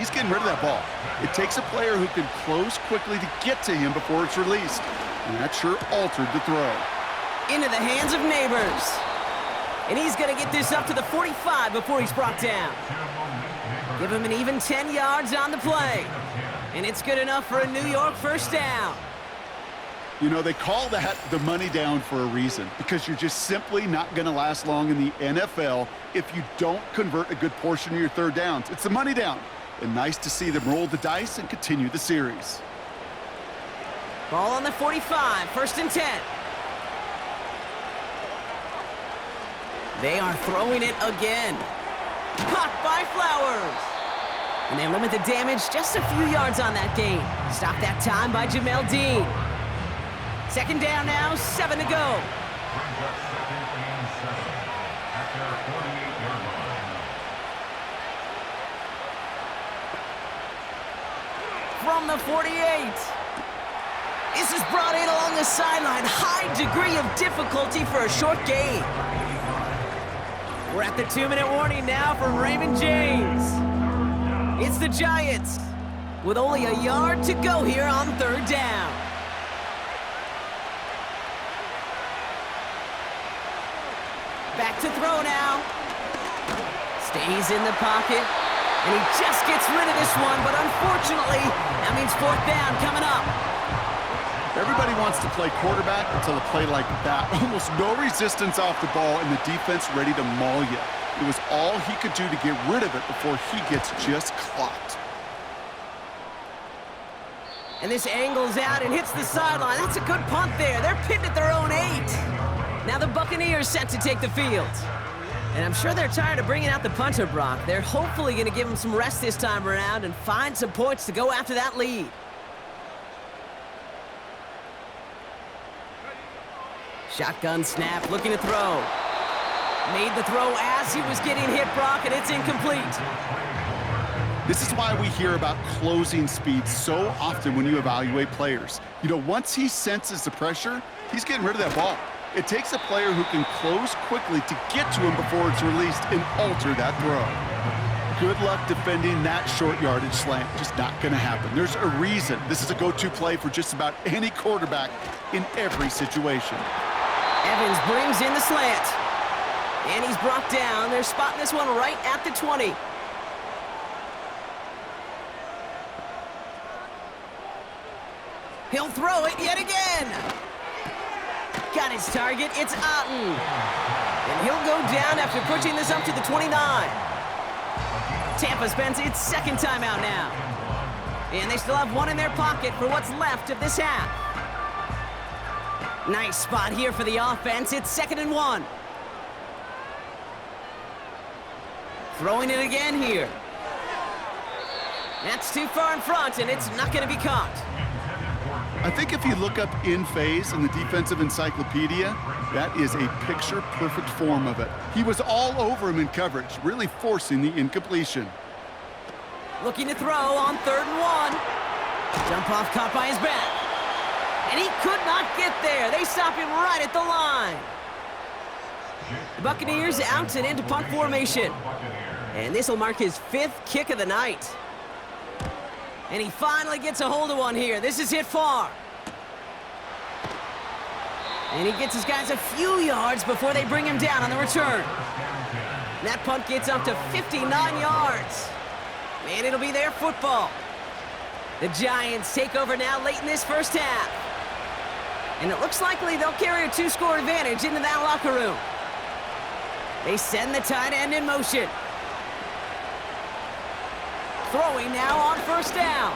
He's getting rid of that ball. It takes a player who can close quickly to get to him before it's released. And that sure altered the throw. Into the hands of Neighbors. And he's going to get this up to the 45 before he's brought down. Give him an even 10 yards on the play. And it's good enough for a New York first down. You know, they call that the money down for a reason, because you're just simply not going to last long in the NFL if you don't convert a good portion of your third downs. It's the money down. And nice to see them roll the dice and continue the series. Ball on the 45, 1st and 10. They are throwing it again. Caught by Flowers. And they limit the damage just a few yards on that gain. Stopped that time by Jamel Dean. 2nd down now, 7 to go. From the 48. This is brought in along the sideline. High degree of difficulty for a short gain. We're at the 2-minute warning now from Raymond James. It's the Giants with only a yard to go here on 3rd down. Back to throw now. Stays in the pocket. And he just gets rid of this one, but unfortunately, that means 4th down coming up. Everybody wants to play quarterback until a play like that. Almost no resistance off the ball and the defense ready to maul you. It was all he could do to get rid of it before he gets just clocked. And this angles out and hits the sideline. That's a good punt there. They're pinned at their own 8. Now the Buccaneers set to take the field. And I'm sure they're tired of bringing out the punter, Brock. They're hopefully going to give him some rest this time around and find some points to go after that lead. Shotgun snap, looking to throw. Made the throw as he was getting hit, Brock, and it's incomplete. This is why we hear about closing speed so often when you evaluate players. You know, once he senses the pressure, he's getting rid of that ball. It takes a player who can close quickly to get to him before it's released and alter that throw. Good luck defending that short yardage slant. Just not going to happen. There's a reason this is a go-to play for just about any quarterback in every situation. Evans brings in the slant. And he's brought down. They're spotting this one right at the 20. He'll throw it yet again. Got his target. It's Otten. And he'll go down after pushing this up to the 29. Tampa spends its 2nd timeout now. And they still have one in their pocket for what's left of this half. Nice spot here for the offense. It's 2nd and 1. Throwing it again here. That's too far in front, and it's not going to be caught. I think if you look up in phase in the defensive encyclopedia, that is a picture-perfect form of it. He was all over him in coverage, really forcing the incompletion. Looking to throw on 3rd and 1. Jump off caught by his back. And he could not get there. They stop him right at the line. The Buccaneers out and into punt formation. And this will mark his 5th kick of the night. And he finally gets a hold of one here. This is hit far. And he gets his guys a few yards before they bring him down on the return. And that punt gets up to 59 yards. And it'll be their football. The Giants take over now late in this first half. And it looks likely they'll carry a 2-score advantage into that locker room. They send the tight end in motion. Throwing now on 1st down.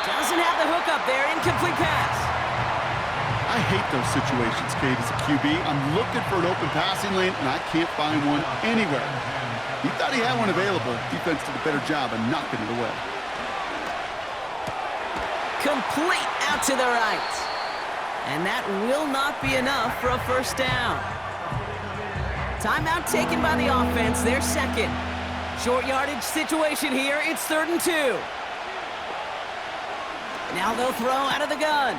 Doesn't have the hook up there. Incomplete pass. I hate those situations, Kate, as a QB. I'm looking for an open passing lane, and I can't find one anywhere. He thought he had one available. Defense did a better job of knocking it away. Complete out to the right. And that will not be enough for a 1st down. Timeout taken by the offense, their 2nd. Short yardage situation here. It's 3rd and 2. Now they'll throw out of the gun.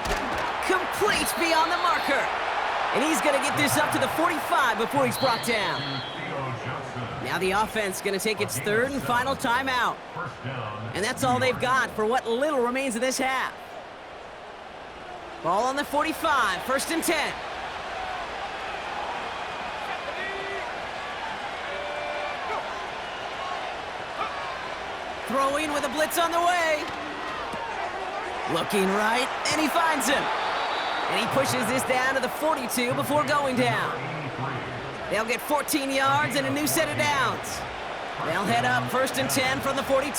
Complete beyond the marker. And he's going to get this up to the 45 before he's brought down. Now the offense going to take its third and final timeout. And that's all they've got for what little remains of this half. Ball on the 45, 1st and 10. Throwing with a blitz on the way. Looking right, and he finds him. And he pushes this down to the 42 before going down. They'll get 14 yards and a new set of downs. They'll head up 1st and 10 from the 42.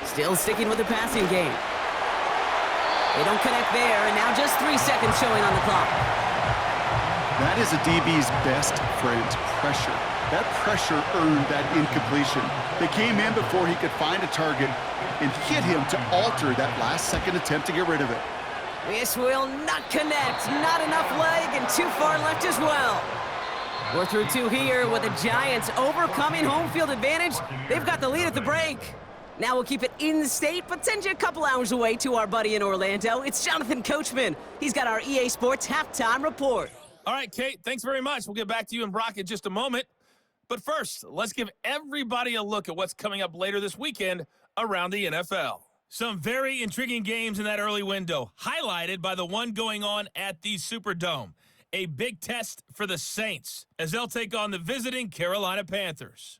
Still sticking with the passing game. They don't connect there, and now just 3 seconds showing on the clock. That is a DB's best friend, pressure. That pressure earned that incompletion. They came in before he could find a target and hit him to alter that last-second attempt to get rid of it. This will not connect. Not enough leg and too far left as well. We're through 2 here with the Giants overcoming home field advantage. They've got the lead at the break. Now we'll keep it in state, but send you a couple hours away to our buddy in Orlando. It's Jonathan Coachman. He's got our EA Sports halftime report. All right, Kate, thanks very much. We'll get back to you and Brock in just a moment. But first, let's give everybody a look at what's coming up later this weekend around the NFL. Some very intriguing games in that early window, highlighted by the one going on at the Superdome. A big test for the Saints as they'll take on the visiting Carolina Panthers.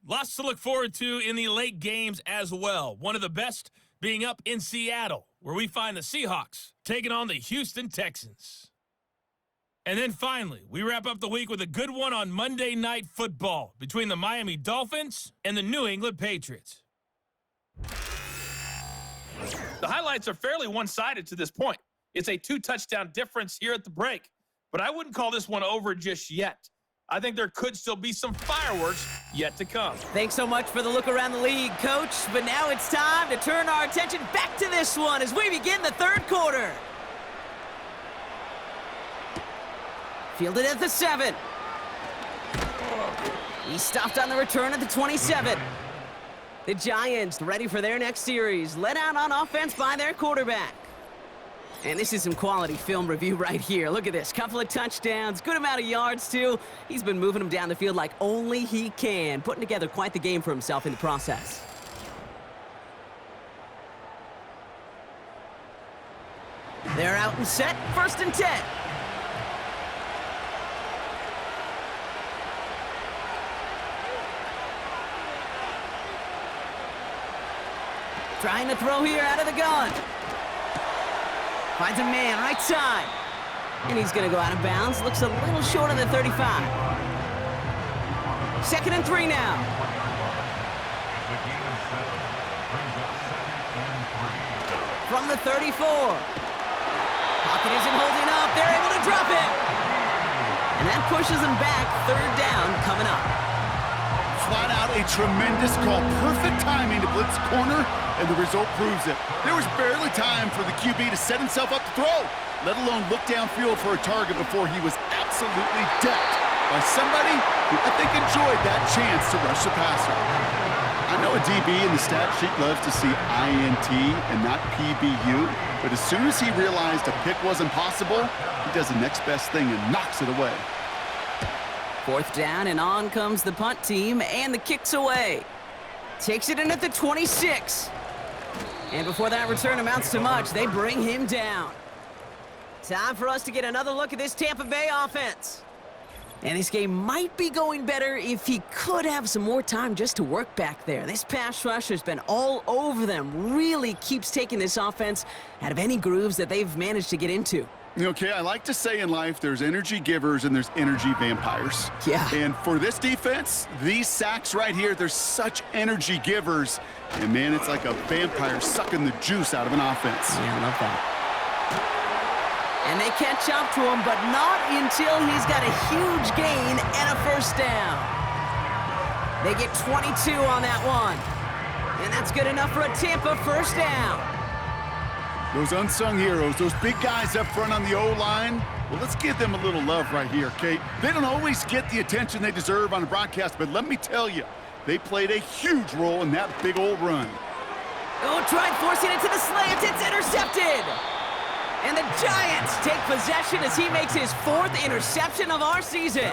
Lots to look forward to in the late games as well. One of the best being up in Seattle, where we find the Seahawks taking on the Houston Texans. And then finally, we wrap up the week with a good one on Monday Night Football between the Miami Dolphins and the New England Patriots. The highlights are fairly one-sided to this point. It's a 2-touchdown difference here at the break, but I wouldn't call this one over just yet. I think there could still be some fireworks yet to come. Thanks so much for the look around the league, Coach. But now it's time to turn our attention back to this one as we begin the third quarter. Fielded at the 7. He stopped on the return at the 27. The Giants ready for their next series, led out on offense by their quarterback. And this is some quality film review right here. Look at this. Couple of touchdowns, good amount of yards, too. He's been moving them down the field like only he can, putting together quite the game for himself in the process. They're out and set, 1st and 10. Trying to throw here out of the gun. Finds a man, right side. And he's going to go out of bounds. Looks a little short of the 35. 2nd and 3 now. From the 34. Pocket isn't holding up. They're able to drop it. And that pushes them back. 3rd down coming up. Flat out a tremendous call. Perfect timing to blitz corner, and the result proves it. There was barely time for the QB to set himself up to throw, let alone look downfield for a target before he was absolutely decked by somebody who I think enjoyed that chance to rush the passer. I know a DB in the stat sheet loves to see INT and not PBU, but as soon as he realized a pick wasn't possible, he does the next best thing and knocks it away. 4th down, and on comes the punt team, and the kick's away. Takes it in at the 26. And before that return amounts to much, they bring him down. Time for us to get another look at this Tampa Bay offense. And this game might be going better if he could have some more time just to work back there. This pass rush has been all over them. Really keeps taking this offense out of any grooves that they've managed to get into. Okay, I like to say in life there's energy givers and there's energy vampires. Yeah. And for this defense, these sacks right here, they're such energy givers. And, man, it's like a vampire sucking the juice out of an offense. Yeah, I love that. And they catch up to him, but not until he's got a huge gain and a 1st down. They get 22 on that one. And that's good enough for a Tampa 1st down. Those unsung heroes, those big guys up front on the O-line, well, let's give them a little love right here, Kate. They don't always get the attention they deserve on the broadcast, but let me tell you, they played a huge role in that big old run. Oh, tried forcing it to the slant. It's intercepted. And the Giants take possession as he makes his 4th interception of our season.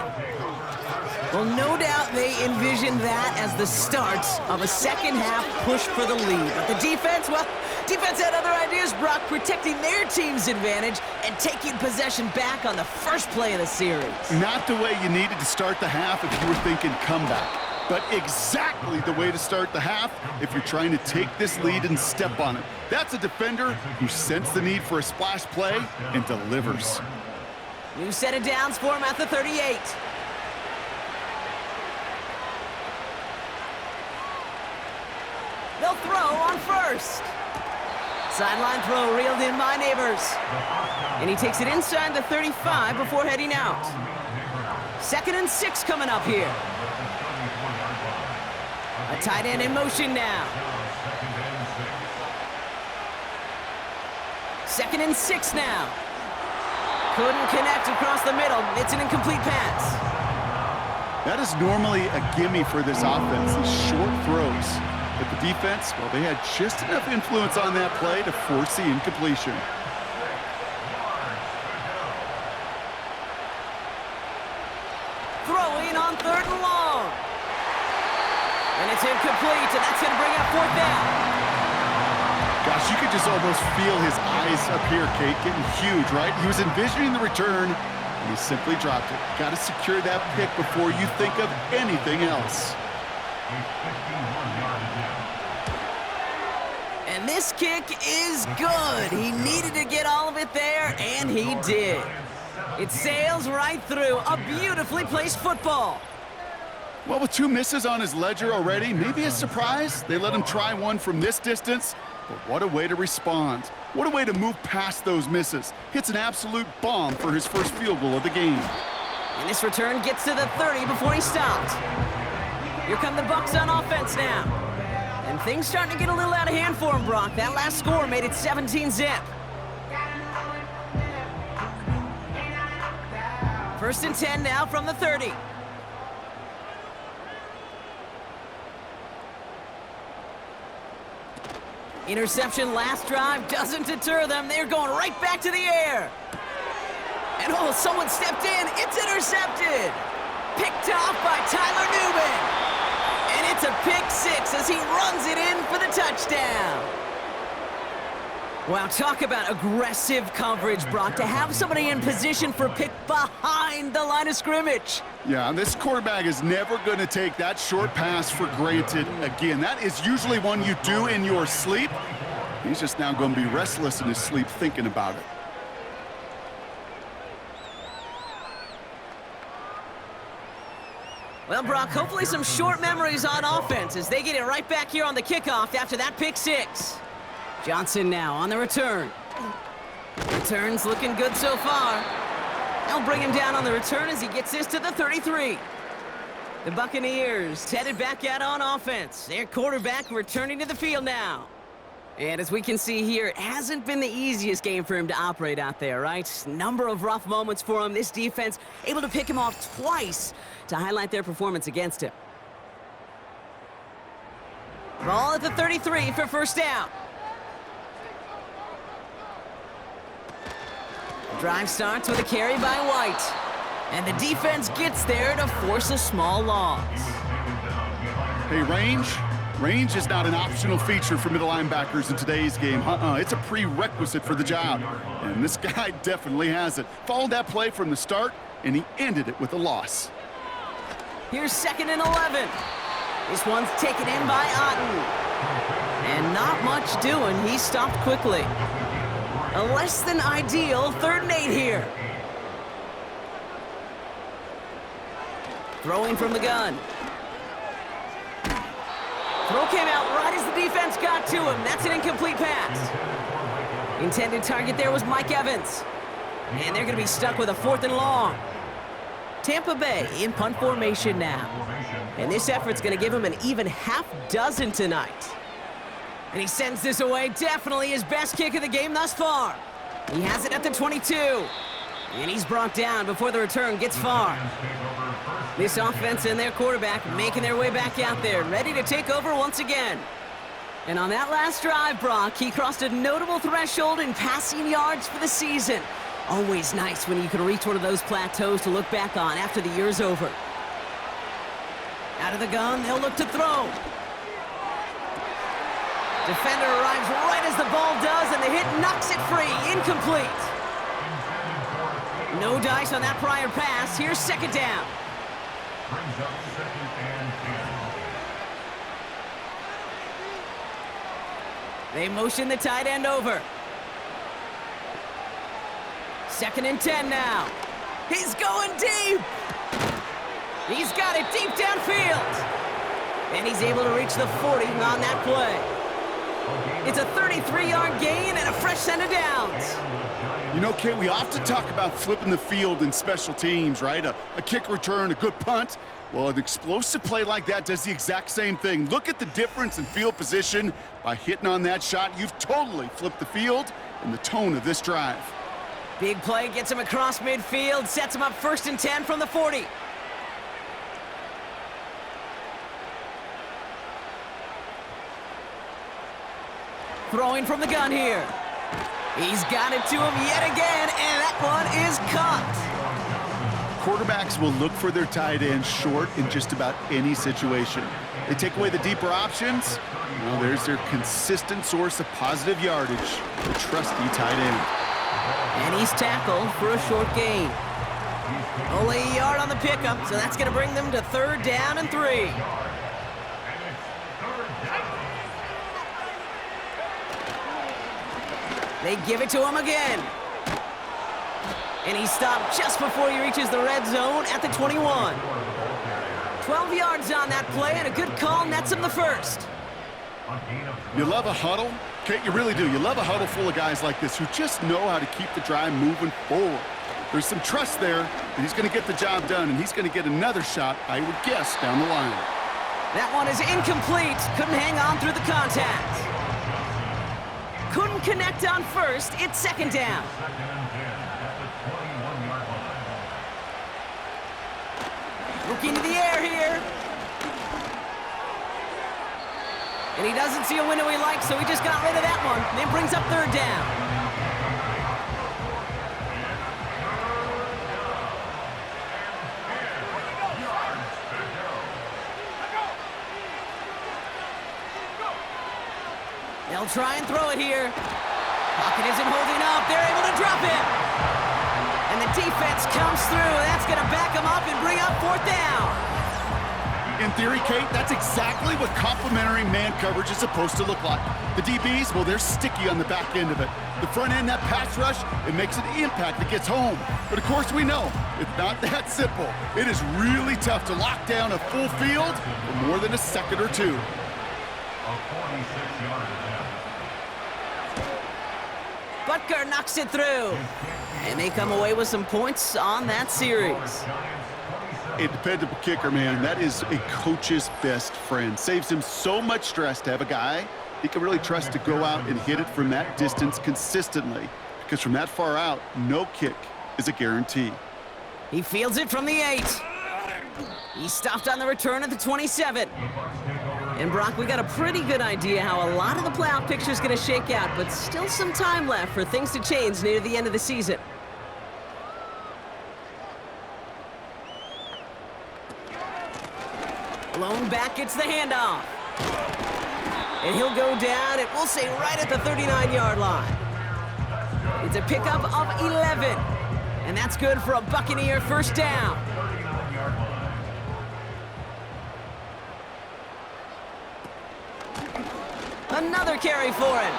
Well, no doubt they envisioned that as the start of a second-half push for the lead. But the defense, well, defense had other ideas, Brock, protecting their team's advantage and taking possession back on the first play of the series. Not the way you needed to start the half if you were thinking comeback, but exactly the way to start the half if you're trying to take this lead and step on it. That's a defender who sensed the need for a splash play and delivers. New set of downs for him at the 38. They'll throw on first. Sideline throw reeled in by Neighbors. And he takes it inside the 35 before heading out. 2nd and 6 coming up here. A tight end in motion now. 2nd and 6 now. Couldn't connect across the middle. It's an incomplete pass. That is normally a gimme for this offense, these short throws. But the defense, well, they had just enough influence on that play to force the incompletion. Throwing on 3rd and long. And it's incomplete, and that's going to bring up 4th down. Gosh, you could just almost feel his eyes up here, Kate, getting huge, right? He was envisioning the return, and he simply dropped it. Got to secure that pick before you think of anything else. And this kick is good. He needed to get all of it there, and he did. It sails right through. A beautifully placed football. Well, with 2 misses on his ledger already, maybe a surprise. They let him try one from this distance, but what a way to respond. What a way to move past those misses. Hits an absolute bomb for his first field goal of the game. And this return gets to the 30 before he stopped. Here come the Bucs on offense now. And things starting to get a little out of hand for him, Brock. That last score made it 17-zip. 1st and 10 now from the 30. Interception last drive doesn't deter them. They're going right back to the air. And oh, someone stepped in. It's intercepted. Picked off by Tyler Newman. And it's a pick 6 as he runs it in for the touchdown. Wow, talk about aggressive coverage, Brock, to have somebody in position for pick behind the line of scrimmage. Yeah, this quarterback is never going to take that short pass for granted again. That is usually one you do in your sleep. He's just now going to be restless in his sleep thinking about it. Well, Brock, hopefully some short memories on offense as they get it right back here on the kickoff after that pick 6. Johnson now on the return. Return's looking good so far. They'll bring him down on the return as he gets this to the 33. The Buccaneers headed back out on offense. Their quarterback returning to the field now. And as we can see here, it hasn't been the easiest game for him to operate out there, right? Number of rough moments for him. This defense able to pick him off twice to highlight their performance against him. Ball at the 33 for 1st down. Drive starts with a carry by White. And the defense gets there to force a small loss. Hey, range is not an optional feature for middle linebackers in today's game. It's a prerequisite for the job. And this guy definitely has it. Followed that play from the start, and he ended it with a loss. Here's 2nd and 11. This one's taken in by Otten. And not much doing. He stopped quickly. A less than ideal 3rd and 8 here. Throwing from the gun. Throw came out right as the defense got to him. That's an incomplete pass. Intended target there was Mike Evans. And they're going to be stuck with a 4th and long. Tampa Bay in punt formation now. And this effort's going to give him an even half dozen tonight. And he sends this away. Definitely his best kick of the game thus far. He has it at the 22. And he's brought down before the return gets far. This offense and their quarterback making their way back out there, ready to take over once again. And on that last drive, Brock, he crossed a notable threshold in passing yards for the season. Always nice when you can reach one of those plateaus to look back on after the year's over. Out of the gun, they'll look to throw. Defender arrives right as the ball does, and the hit knocks it free. Incomplete. No dice on that prior pass. Here's second down. Brings up second and 10. They motion the tight end over. Second and 10 now. He's going deep. He's got it deep downfield. And he's able to reach the 40 on that play. It's a 33-yard gain and a fresh set of downs. You know, Kate, we often talk about flipping the field in special teams, right? A kick return, a good punt. Well, an explosive play like that does the exact same thing. Look at the difference in field position. By hitting on that shot, you've totally flipped the field and the tone of this drive. Big play gets him across midfield, sets him up first and 10 from the 40. Throwing from the gun here. He's got it to him yet again, and that one is caught. Quarterbacks will look for their tight end short in just about any situation. They take away the deeper options. Well, there's their consistent source of positive yardage, the trusty tight end. And he's tackled for a short gain. Only a yard on the pickup, so that's going to bring them to third down and 3. They give it to him again. And he stopped just before he reaches the red zone at the 21. 12 yards on that play, and a good call nets him the first. You love a huddle? Kate, you really do. You love a huddle full of guys like this who just know how to keep the drive moving forward. There's some trust there that he's going to get the job done, and he's going to get another shot, I would guess, down the line. That one is incomplete. Couldn't hang on through the contact. Couldn't connect on first. It's second down. Looking to the air here. And he doesn't see a window he likes, so he just got rid of that one. And it brings up third down. They'll try and throw it here. Pocket isn't holding up. They're able to drop it. And the defense comes through. That's going to back them up and bring up fourth down. In theory, Kate, that's exactly what complementary man coverage is supposed to look like. The DBs, well, they're sticky on the back end of it. The front end, that pass rush, it makes an impact that gets home. But of course, we know it's not that simple. It is really tough to lock down a full field for more than a second or two. Butker knocks it through. And they come away with some points on that series. A dependable kicker, man, that is a coach's best friend. Saves him so much stress to have a guy he can really trust to go out and hit it from that distance consistently. Because from that far out, no kick is a guarantee. He fields it from the 8. He stopped on the return at the 27. And Brock, we got a pretty good idea how a lot of the playoff picture is going to shake out, but still some time left for things to change near the end of the season. Lone back gets the handoff. And he'll go down, and we'll say right at the 39-yard line. It's a pickup of 11. And that's good for a Buccaneer first down. Another carry for him.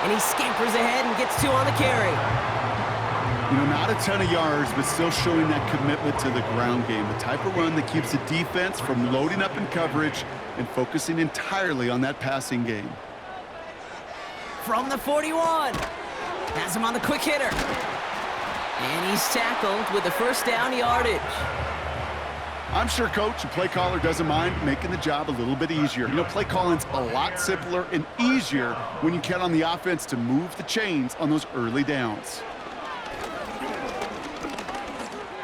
And he scampers ahead and gets 2 on the carry. You know, not a ton of yards, but still showing that commitment to the ground game. The type of run that keeps the defense from loading up in coverage and focusing entirely on that passing game. From the 41. Has him on the quick hitter. And he's tackled with the first down yardage. I'm sure coach and play caller doesn't mind making the job a little bit easier. You know, play calling's a lot simpler and easier when you count on the offense to move the chains on those early downs.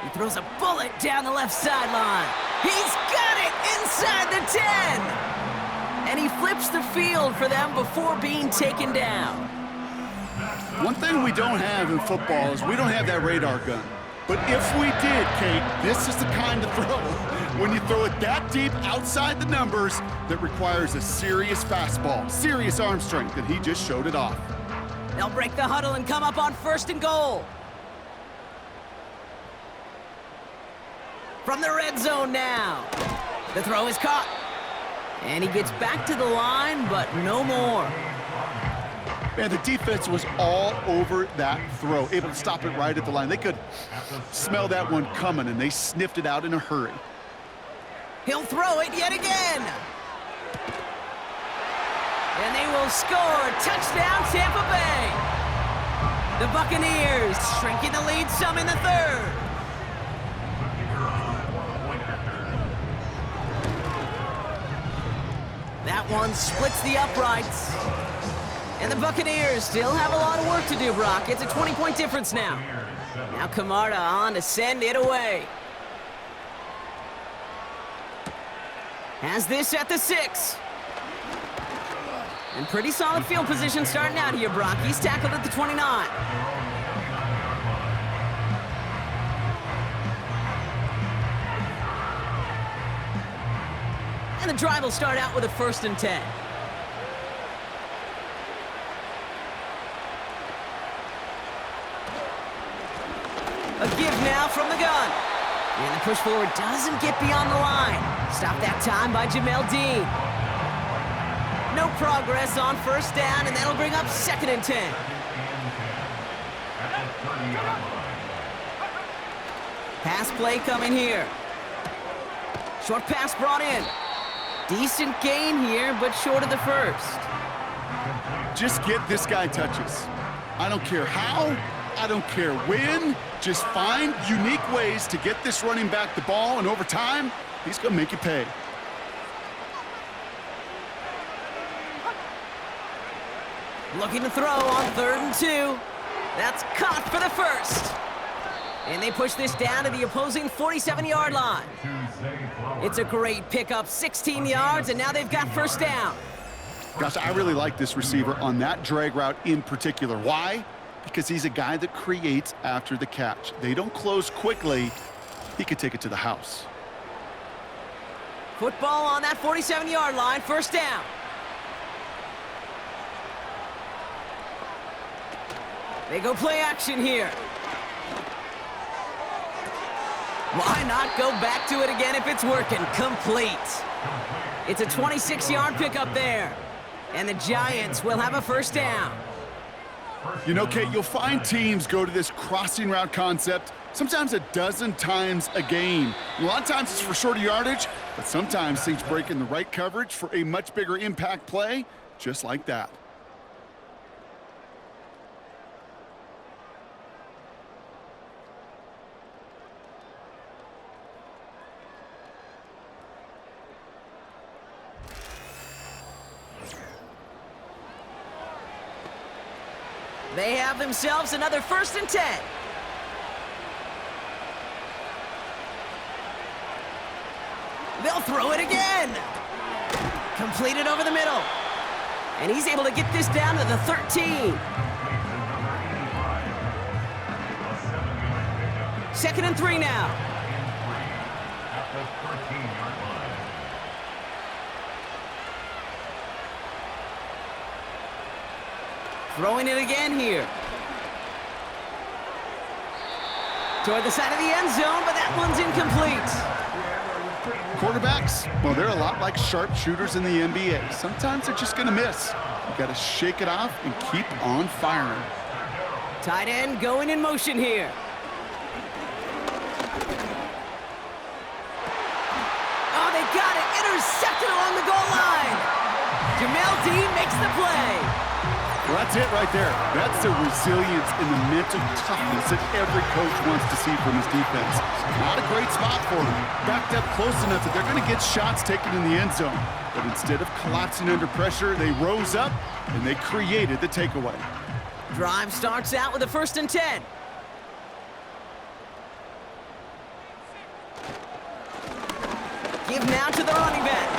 He throws a bullet down the left sideline. He's got it inside the 10. And he flips the field for them before being taken down. One thing we don't have in football is we don't have that radar gun. But if we did, Kate, this is the kind of throw when you throw it that deep outside the numbers, that requires a serious fastball, serious arm strength, and he just showed it off. They'll break the huddle and come up on 1st and goal. From the red zone now. The throw is caught. And he gets back to the line, but no more. Man, the defense was all over that throw, able to stop it right at the line. They could smell that one coming, and they sniffed it out in a hurry. He'll throw it yet again. And they will score. Touchdown, Tampa Bay. The Buccaneers shrinking the lead some in the 3rd. That one splits the uprights. And the Buccaneers still have a lot of work to do, Brock. It's a 20-point difference now. Now Camarda on to send it away. Has this at the 6. And pretty solid field position starting out here, Brock. He's tackled at the 29. And the drive will start out with a 1st and 10. A give now from the gun. And the push forward doesn't get beyond the line. Stopped that time by Jamel Dean. No progress on 1st down, and that'll bring up 2nd and 10. Pass play coming here. Short pass brought in. Decent gain here, but short of the 1st. Just get this guy touches. I don't care how, I don't care when. Just find unique ways to get this running back the ball, and over time, he's going to make it pay. Looking to throw on 3rd and 2. That's caught for the 1st. And they push this down to the opposing 47-yard line. It's a great pickup, 16 yards, and now they've got 1st down. Gosh, I really like this receiver on that drag route in particular. Why? Because he's a guy that creates after the catch. They don't close quickly. He could take it to the house. Football on that 47-yard line, 1st down. They go play action here. Why not go back to it again if it's working? Complete. It's a 26-yard pickup there. And the Giants will have a 1st down. You know, Kate, you'll find teams go to this crossing route concept sometimes a dozen times a game. A lot of times it's for shorter yardage, but sometimes things break in the right coverage for a much bigger impact play, just like that. They have themselves another 1st and 10. They'll throw it again. Completed over the middle. And he's able to get this down to the 13. 2nd and 3 now. Throwing it again here. Toward the side of the end zone, but that one's incomplete. Quarterbacks, well, they're a lot like sharpshooters in the NBA. Sometimes they're just going to miss. You got to shake it off and keep on firing. Tight end going in motion here. Oh, they got it. Intercepted along the goal line. Jamel Dean makes the play. Well, that's it right there. That's the resilience and the mental toughness that every coach wants to see from his defense. Not a great spot for them. Backed up close enough that they're going to get shots taken in the end zone. But instead of collapsing under pressure, they rose up and they created the takeaway. Drive starts out with a 1st and 10. Give now to the running back.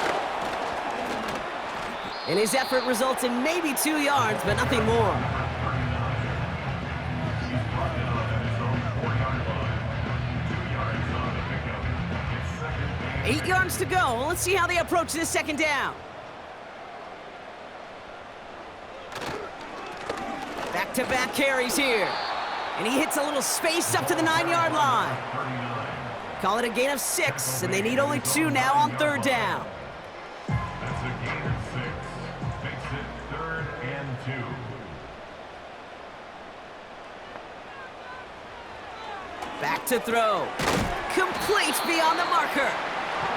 And his effort results in maybe 2 yards, but nothing more. 8 yards to go. Let's see how they approach this second down. Back-to-back carries here. And he hits a little space up to the 9-yard line. Call it a gain of 6, and they need only 2 now on third down. That's a gain of 6. Makes it 3rd and 2. Back to throw. Complete beyond the marker.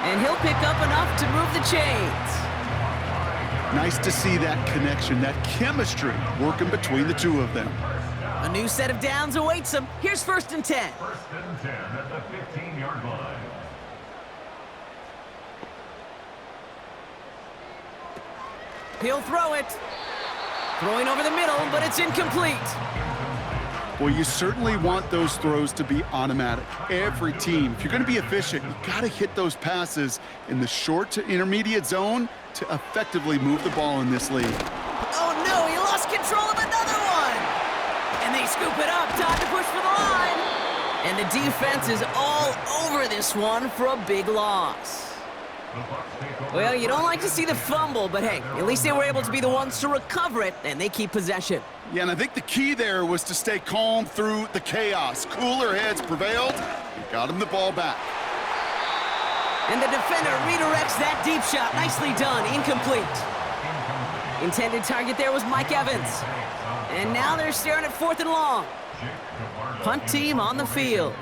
And he'll pick up enough to move the chains. Nice to see that connection, that chemistry working between the two of them. A new set of downs awaits him. Here's 1st and 10. 1st and 10 at the 15-yard line. He'll throw it. Throwing over the middle, but it's incomplete. Well, you certainly want those throws to be automatic. Every team, if you're going to be efficient, you got to hit those passes in the short to intermediate zone to effectively move the ball in this league. Oh no, he lost control of another one. And they scoop it up, time to push for the line. And the defense is all over this one for a big loss. Well, you don't like to see the fumble, but hey, at least they were able to be the ones to recover it, and they keep possession. Yeah, and I think the key there was to stay calm through the chaos. Cooler heads prevailed and got him the ball back. And the defender redirects that deep shot. Nicely done. Incomplete. Intended target there was Mike Evans. And now they're staring at 4th and long. Punt team on the field.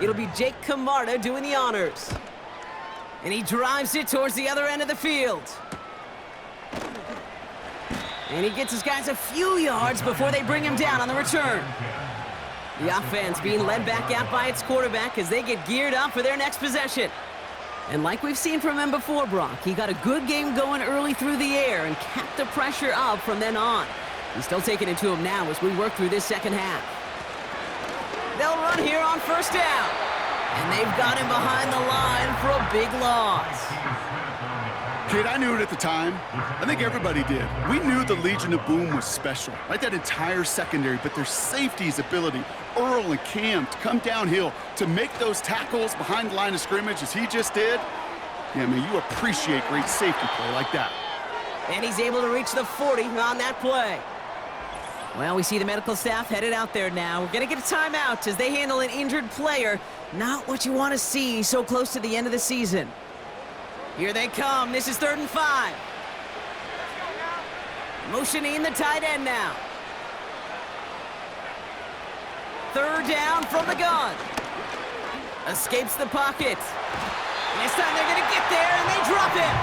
It'll be Jake Camarda doing the honors. And he drives it towards the other end of the field. And he gets his guys a few yards before they bring him down on the return. The offense being led back out by its quarterback as they get geared up for their next possession. And like we've seen from him before, Brock, he got a good game going early through the air and kept the pressure up from then on. He's still taking it to him now as we work through this second half. They'll run here on 1st down. And they've got him behind the line for a big loss. Kid, I knew it at the time. I think everybody did. We knew the Legion of Boom was special, right? That entire secondary, but their safety's ability, Earl and Cam, to come downhill, to make those tackles behind the line of scrimmage as he just did. Yeah, man, you appreciate great safety play like that. And he's able to reach the 40 on that play. Well, we see the medical staff headed out there now. We're going to get a timeout as they handle an injured player. Not what you want to see so close to the end of the season. Here they come. This is 3rd and 5. Motioning the tight end now. 3rd down from the gun. Escapes the pocket. This time they're going to get there, and they drop him.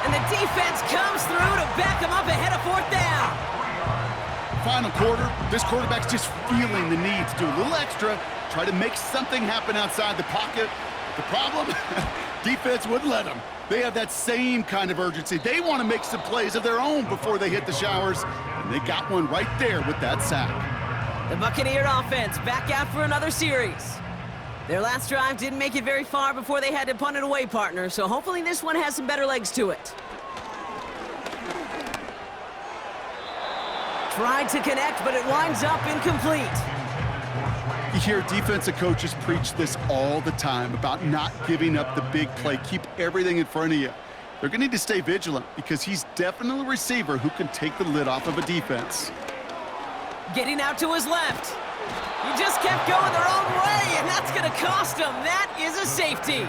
And the defense comes through to back him up ahead of 4th down. Final quarter, this quarterback's just feeling the need to do a little extra, try to make something happen outside the pocket. The problem? Defense wouldn't let them. They have that same kind of urgency. They want to make some plays of their own before they hit the showers, and they got one right there with that sack. The Buccaneer offense back out for another series. Their last drive didn't make it very far before they had to punt it away, partner, so hopefully this one has some better legs to it. Tried to connect, but it winds up incomplete. You hear defensive coaches preach this all the time about not giving up the big play. Keep everything in front of you. They're going to need to stay vigilant because he's definitely a receiver who can take the lid off of a defense. Getting out to his left. He just kept going their own way, and that's going to cost him. That is a safety.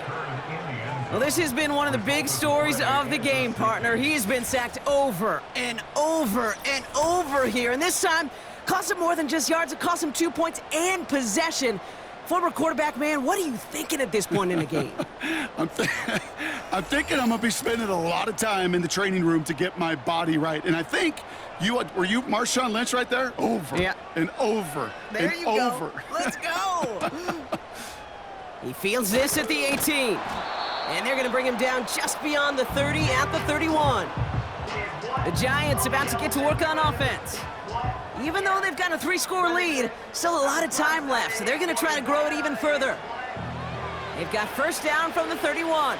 Well, this has been one of the big stories of the game, partner. He's been sacked over and over and over here, and this time cost him more than just yards. It cost him 2 points and possession. Former quarterback, man, what are you thinking at this point in the game? I'm thinking I'm going to be spending a lot of time in the training room to get my body right. And I think were you Marshawn Lynch right there? Over and over there and you over. Go. Let's go. He fields this at the 18. And they're going to bring him down just beyond the 30 at the 31. The Giants about to get to work on offense. Even though they've got a 3-score lead, still a lot of time left, so they're going to try to grow it even further. They've got 1st down from the 31.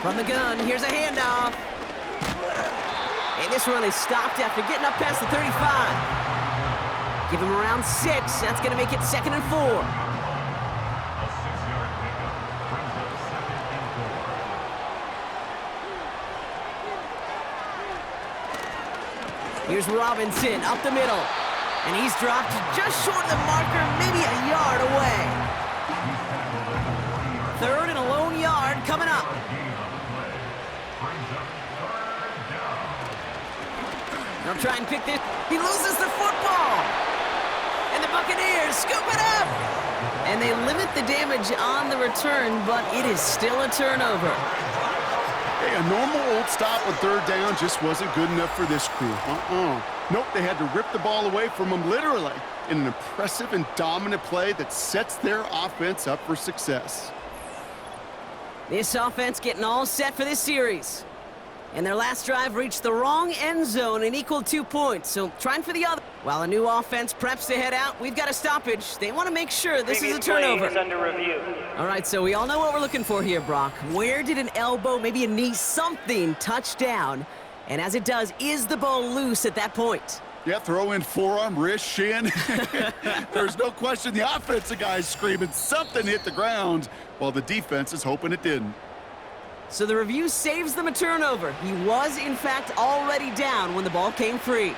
From the gun, here's a handoff. And this one is stopped after getting up past the 35. Give him around 6. That's going to make it 2nd and 4. Here's Robinson up the middle. And he's dropped just short of the marker, maybe a yard away. Third and a lone yard coming up. They'll try and pick this. He loses the football. And the Buccaneers scoop it up. And they limit the damage on the return, but it is still a turnover. Hey, a normal old stop on third down just wasn't good enough for this crew. Nope, they had to rip the ball away from them literally in an impressive and dominant play that sets their offense up for success. This offense getting all set for this series. And their last drive reached the wrong end zone and equaled 2 points, so trying for the other. While a new offense preps to head out, we've got a stoppage. They want to make sure this is a turnover. Is under review. All right, so we all know what we're looking for here, Brock. Where did an elbow, maybe a knee, something touch down? And as it does, is the ball loose at that point? Yeah, throw in forearm, wrist, shin. There's no question the offensive guy's screaming something hit the ground while the defense is hoping it didn't. So the review saves them a turnover. He was, in fact, already down when the ball came free.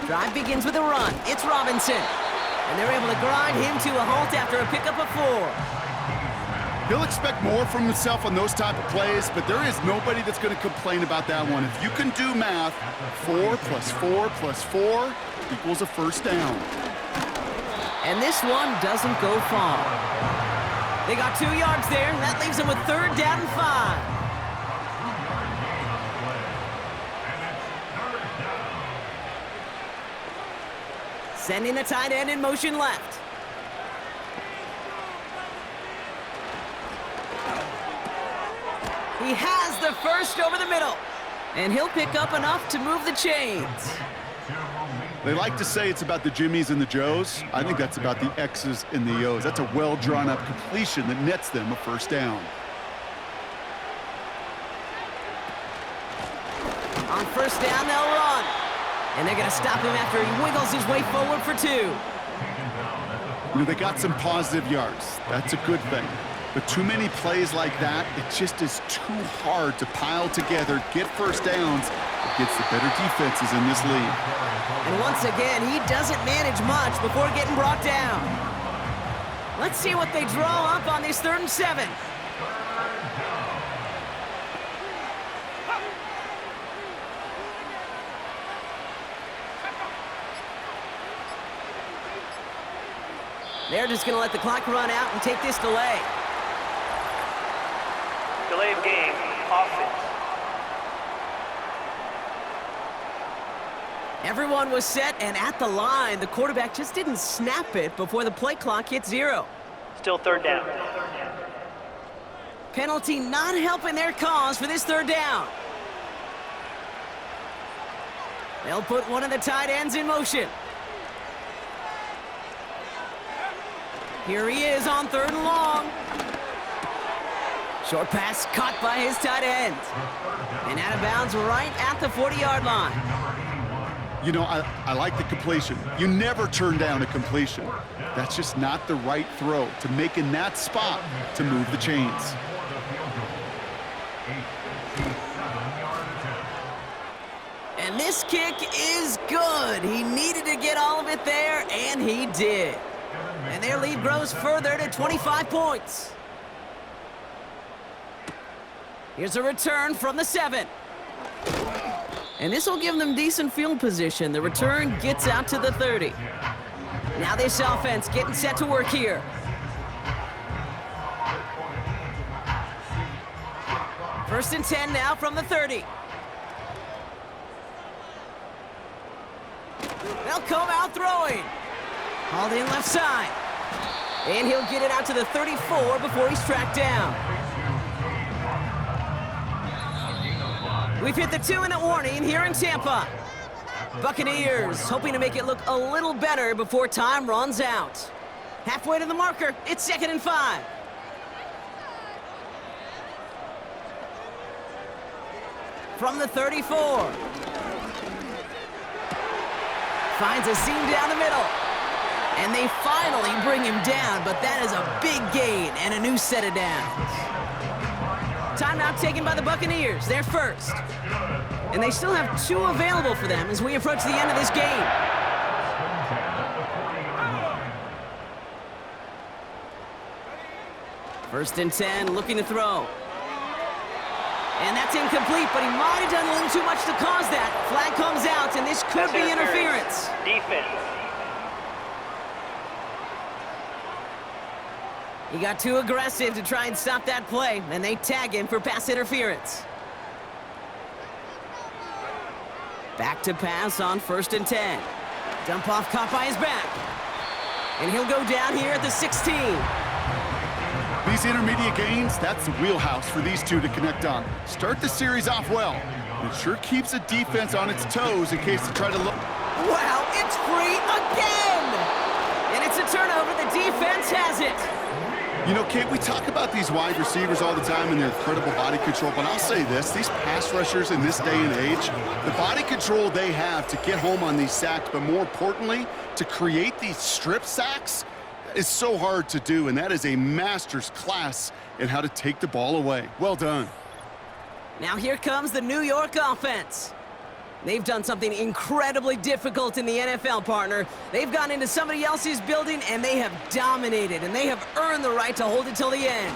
Drive begins with a run. It's Robinson. And they're able to grind him to a halt after a pickup of 4. He'll expect more from himself on those type of plays, but there is nobody that's going to complain about that one. If you can do math, 4 plus 4 plus 4 equals a first down. And this one doesn't go far. They got 2 yards there. That leaves them with third down and 5. Sending the tight end in motion left. He has the first over the middle. And he'll pick up enough to move the chains. They like to say it's about the Jimmies and the Joes. I think that's about the X's and the O's. That's a well-drawn-up completion that nets them a first down. On first down, they'll run. And they're going to stop him after he wiggles his way forward for 2. You know, they got some positive yards. That's a good thing. But too many plays like that, it just is too hard to pile together, get first downs against the better defenses in this league. And once again, he doesn't manage much before getting brought down. Let's see what they draw up on this 3rd and 7. They're just going to let the clock run out and take this delay. Delay of game, offense. Everyone was set and at the line. The quarterback just didn't snap it before the play clock hit 0. Still third down. Penalty not helping their cause for this 3rd down. They'll put one of the tight ends in motion. Here he is on 3rd and long. Short pass caught by his tight end. And out of bounds right at the 40-yard line. You know, I like the completion. You never turn down a completion. That's just not the right throw to make in that spot to move the chains. And this kick is good. He needed to get all of it there, and he did. And their lead grows further to 25 points. Here's a return from the 7. And this will give them decent field position. The return gets out to the 30. Now this offense getting set to work here. First and 10 now from the 30. They'll come out throwing. Hauled in left side. And he'll get it out to the 34 before he's tracked down. We've hit the 2-minute warning here in Tampa. Buccaneers hoping to make it look a little better before time runs out. Halfway to the marker, it's 2nd and 5. From the 34. Finds a seam down the middle. And they finally bring him down, but that is a big gain and a new set of downs. Timeout taken by the Buccaneers. They're first. And they still have 2 available for them as we approach the end of this game. First and 10, looking to throw. And that's incomplete, but he might have done a little too much to cause that. Flag comes out, and this could be interference. Defense. He got too aggressive to try and stop that play, and they tag him for pass interference. Back to pass on first and 10. Dump off caught by his back. And he'll go down here at the 16. These intermediate gains, that's the wheelhouse for these two to connect on. Start the series off well. It sure keeps the defense on its toes in case they try to look. Wow, it's free again! And it's a turnover. The defense has it. You know, Kate, we talk about these wide receivers all the time and their incredible body control, but I'll say this, these pass rushers in this day and age, the body control they have to get home on these sacks, but more importantly, to create these strip sacks is so hard to do, and that is a master's class in how to take the ball away. Well done. Now here comes the New York offense. They've done something incredibly difficult in the NFL, partner. They've gone into somebody else's building, and they have dominated, and they have earned the right to hold it till the end.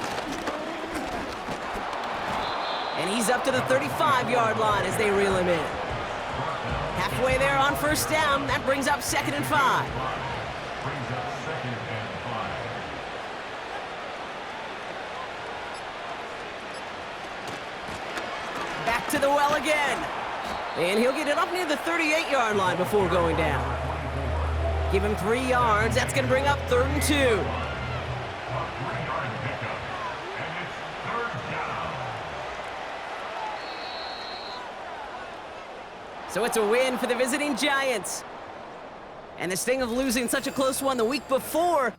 And he's up to the 35-yard line as they reel him in. Halfway there on first down. That brings up 2nd and 5. Back to the well again. And he'll get it up near the 38-yard line before going down. Give him 3 yards. That's going to bring up 3rd and 2. So it's a win for the visiting Giants. And the sting of losing such a close one the week before